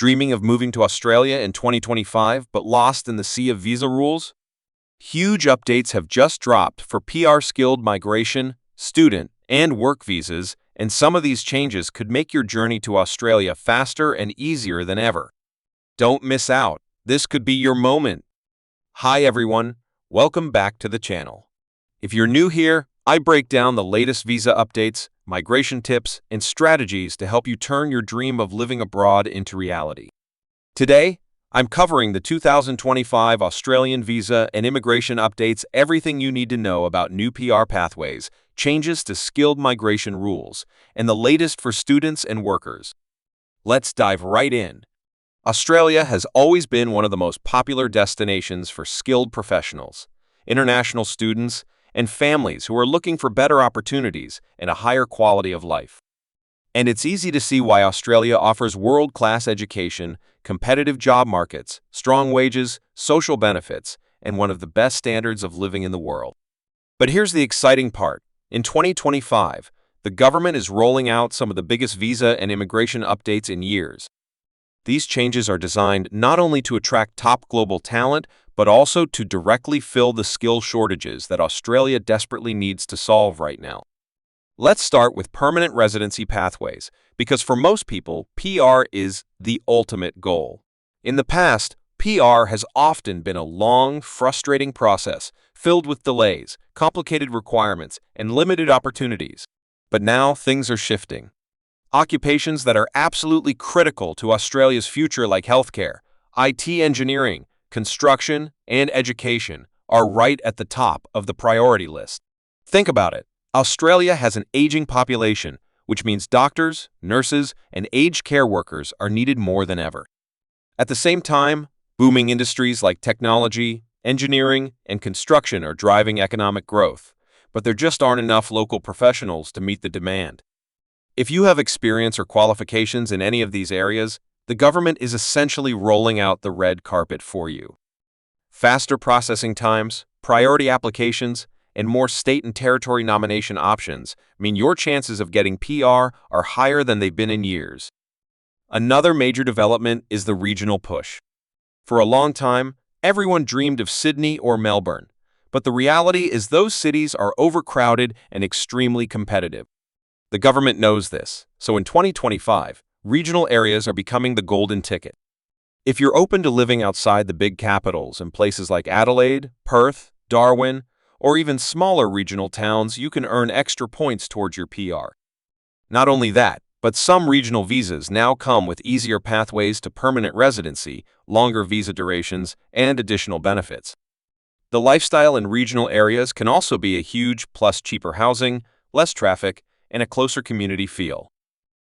Dreaming of moving to Australia in 2025 but lost in the sea of visa rules? Huge updates have just dropped for PR skilled migration, student, and work visas, and some of these changes could make your journey to Australia faster and easier than ever. Don't miss out. This could be your moment. Hi everyone, welcome back to the channel. If you're new here, I break down the latest visa updates, migration tips, and strategies to help you turn your dream of living abroad into reality. Today, I'm covering the 2025 Australian visa and immigration updates, everything you need to know about new PR pathways, changes to skilled migration rules, and the latest for students and workers. Let's dive right in. Australia has always been one of the most popular destinations for skilled professionals, international students, and families who are looking for better opportunities and a higher quality of life. And it's easy to see why Australia offers world-class education, competitive job markets, strong wages, social benefits, and one of the best standards of living in the world. But here's the exciting part. In 2025, the government is rolling out some of the biggest visa and immigration updates in years. These changes are designed not only to attract top global talent, but also to directly fill the skill shortages that Australia desperately needs to solve right now. Let's start with permanent residency pathways, because for most people, PR is the ultimate goal. In the past, PR has often been a long, frustrating process filled with delays, complicated requirements, and limited opportunities. But now things are shifting. Occupations that are absolutely critical to Australia's future, like healthcare, IT engineering, construction, and education, are right at the top of the priority list. Think about it. Australia has an aging population, which means doctors, nurses, and aged care workers are needed more than ever. At the same time, booming industries like technology, engineering, and construction are driving economic growth, but there just aren't enough local professionals to meet the demand. If you have experience or qualifications in any of these areas, the government is essentially rolling out the red carpet for you. Faster processing times, priority applications, and more state and territory nomination options mean your chances of getting PR are higher than they've been in years. Another major development is the regional push. For a long time, everyone dreamed of Sydney or Melbourne, but the reality is those cities are overcrowded and extremely competitive. The government knows this, so in 2025, regional areas are becoming the golden ticket. If you're open to living outside the big capitals in places like Adelaide, Perth, Darwin, or even smaller regional towns, you can earn extra points towards your PR. Not only that, but some regional visas now come with easier pathways to permanent residency, longer visa durations, and additional benefits. The lifestyle in regional areas can also be a huge plus: cheaper housing, less traffic, and a closer community feel.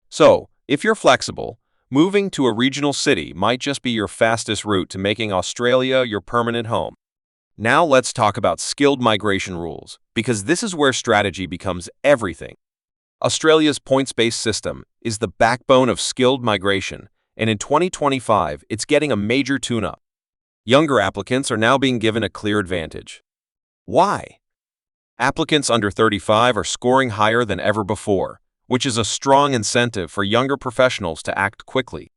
So, if you're flexible, moving to a regional city might just be your fastest route to making Australia your permanent home. Now let's talk about skilled migration rules, because this is where strategy becomes everything. Australia's points-based system is the backbone of skilled migration, and in 2025, it's getting a major tune-up. Younger applicants are now being given a clear advantage. Why? Applicants under 35 are scoring higher than ever before, which is a strong incentive for younger professionals to act quickly.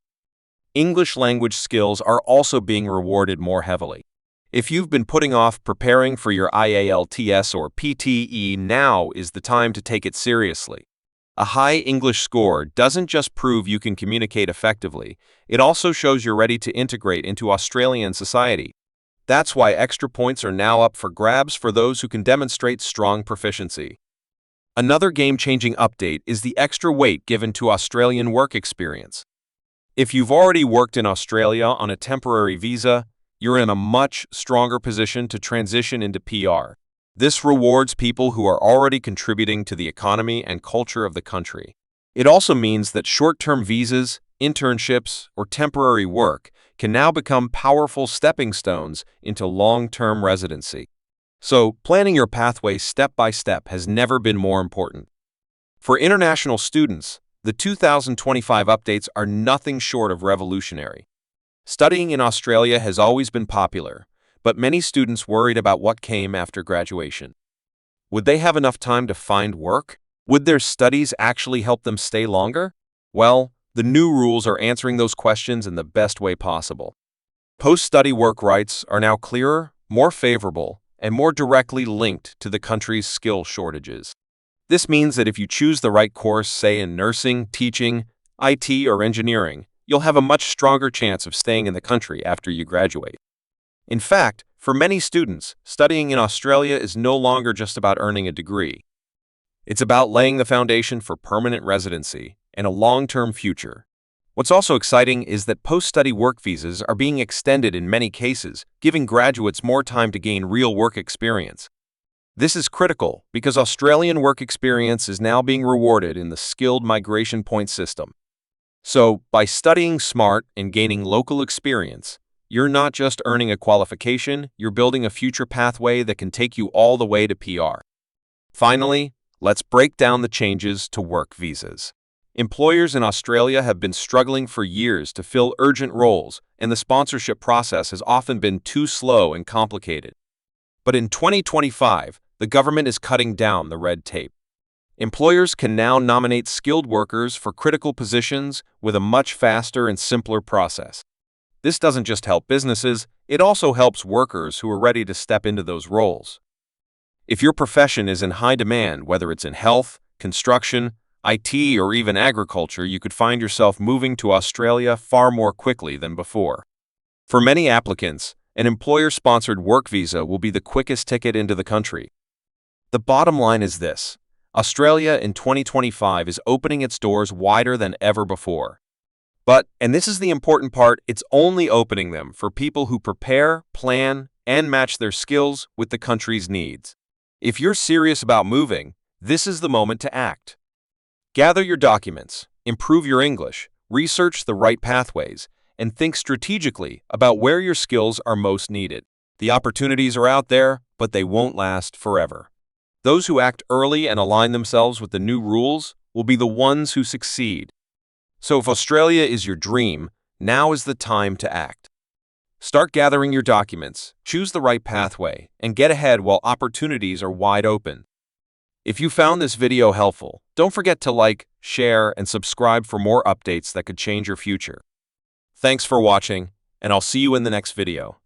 English language skills are also being rewarded more heavily. If you've been putting off preparing for your IELTS or PTE, now is the time to take it seriously. A high English score doesn't just prove you can communicate effectively, it also shows you're ready to integrate into Australian society. That's why extra points are now up for grabs for those who can demonstrate strong proficiency. Another game-changing update is the extra weight given to Australian work experience. If you've already worked in Australia on a temporary visa, you're in a much stronger position to transition into PR. This rewards people who are already contributing to the economy and culture of the country. It also means that short-term visas, internships, or temporary work can now become powerful stepping stones into long-term residency. So, planning your pathway step by step has never been more important. For international students, the 2025 updates are nothing short of revolutionary. Studying in Australia has always been popular, but many students worried about what came after graduation. Would they have enough time to find work? Would their studies actually help them stay longer? Well, The new rules are answering those questions in the best way possible. Post-study work rights are now clearer, more favorable, and more directly linked to the country's skill shortages. This means that if you choose the right course, say in nursing, teaching, IT, or engineering, you'll have a much stronger chance of staying in the country after you graduate. In fact, for many students, studying in Australia is no longer just about earning a degree. It's about laying the foundation for permanent residency and a long-term future. What's also exciting is that post-study work visas are being extended in many cases, giving graduates more time to gain real work experience. This is critical because Australian work experience is now being rewarded in the skilled migration point system. So, by studying smart and gaining local experience, you're not just earning a qualification, you're building a future pathway that can take you all the way to PR. Finally, let's break down the changes to work visas. Employers in Australia have been struggling for years to fill urgent roles, and the sponsorship process has often been too slow and complicated. But in 2025, the government is cutting down the red tape. Employers can now nominate skilled workers for critical positions with a much faster and simpler process. This doesn't just help businesses, it also helps workers who are ready to step into those roles. If your profession is in high demand, whether it's in health, construction, IT, or even agriculture, you could find yourself moving to Australia far more quickly than before. For many applicants, an employer-sponsored work visa will be the quickest ticket into the country. The bottom line is this: Australia in 2025 is opening its doors wider than ever before. But, and this is the important part, it's only opening them for people who prepare, plan, and match their skills with the country's needs. If you're serious about moving, this is the moment to act. Gather your documents, improve your English, research the right pathways, and think strategically about where your skills are most needed. The opportunities are out there, but they won't last forever. Those who act early and align themselves with the new rules will be the ones who succeed. So if Australia is your dream, now is the time to act. Start gathering your documents, choose the right pathway, and get ahead while opportunities are wide open. If you found this video helpful, don't forget to like, share, and subscribe for more updates that could change your future. Thanks for watching, and I'll see you in the next video.